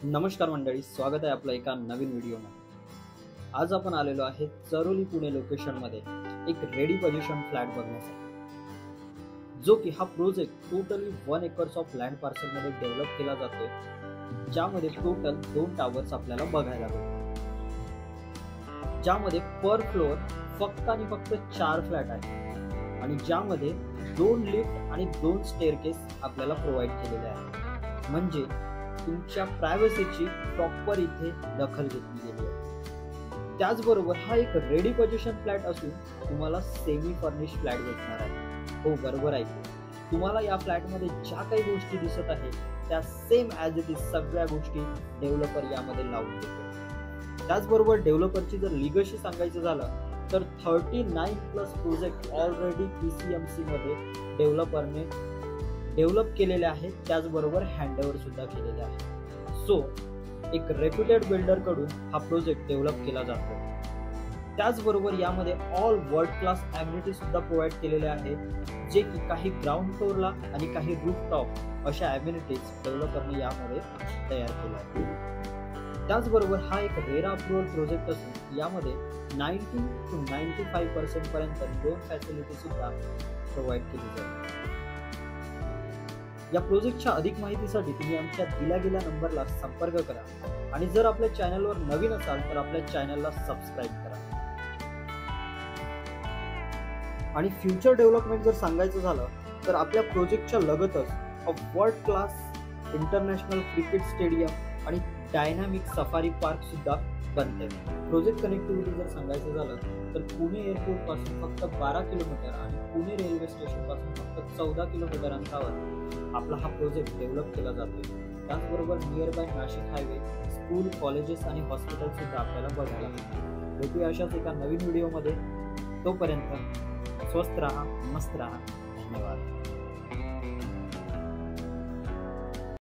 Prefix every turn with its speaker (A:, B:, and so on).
A: नमस्कार मंडळी, स्वागत आहे आपलं एका नवीन व्हिडिओमध्ये। आज आपण आलेलो आहे चरोली पुणे लोकेशनमध्ये एक रेडी पोझिशन फ्लॅट बघण्यासाठी, जो की हा project totally 1 acres of land parcel मध्ये डेव्हलप केला जातोय, ज्यामध्ये टोटल 2 टावर्स आपल्याला बघायला भेटतात, ज्यामध्ये पर फ्लोअर फक्त आणि फक्त 4 फ्लॅट आहेत आणि ज्यामध्ये 2 लिफ्ट आणि 2 स्टेअरकेस आपल्याला प्रोव्हाइड केलेले आहेत। म्हणजे तुमच्या प्रायव्हसीची प्रॉपर इथे दखल घेतली गेली आहे। त्याचबरोबर हा एक रेडी पोझिशन फ्लॅट असून तुम्हाला सेमी फर्निश फ्लॅट भेटणार आहे। हो, बरोबर आहे, तुम्हाला या फ्लॅटमध्ये ज्या काही गोष्टी दिसत आहेत त्या सेम ॲज इट इज सगळ्या गोष्टी डेव्हलपर यामध्ये लावून देतो। त्याचबरोबर डेव्हलपरची जर लिगशी सांगायचं झालं तर 39+ प्रोजेक्ट ऑलरेडी PCMC मध्ये डेव्हलपरने डेव्हलप केलेले आहेत, त्याचबरोबर हँडओव्हर सुद्धा केलेले आहे। सो एक रेप्युटेड बिल्डर कडून हा प्रोजेक्ट डेव्हलप केला जातो। त्याचबरोबर यामध्ये ऑल वर्ल्ड क्लास ॲम्युनिटी सुद्धा प्रोव्हाइड केलेले आहेत, जे की काही ग्राउंड फ्लोअरला आणि काही रूफटॉप अशा ॲम्युनिटीज डेव्हलपरने यामध्ये तयार केल्या आहेत। त्याचबरोबर हा एक रेरा अप्रुव्हल प्रोजेक्ट असून यामध्ये 90 to 95% पर्यंत लोन फॅसिलिटी सुद्धा प्रोव्हाइड केली जाते। या प्रोजेक्टच्या अधिक माहितीसाठी तुम्ही आमच्या दिल्या गेल्या नंबरला संपर्क करा आणि जर आपल्या चॅनलवर नवीन असाल तर आपल्या चॅनलला सबस्क्राइब करा। आणि फ्युचर डेव्हलपमेंट जर सांगायचं झालं तर आपल्या प्रोजेक्टच्या लगतच world class international cricket stadium आणि डायनामिक सफारी पार्क सुद्धा बनते। प्रोजेक्ट कनेक्टिव्हिटी जर सांगायचं झालं तर पुणे एअरपोर्ट पासून फक्त 12 किलोमीटर आणि पुणे रेल्वे स्टेशन पासून फक्त 14 किलोमीटर अंतरावर आपला हा प्रोजेक्ट डेव्हलप केला जातो। त्याचबरोबर near by Nashik highway, school, colleges आणि हॉस्पिटल सुद्धा आपल्याला बघायला मिळतात। भेटूया अशाच एका नवीन व्हिडिओमध्ये। तोपर्यंत स्वस्थ राहा, मस्त राहा, धन्यवाद।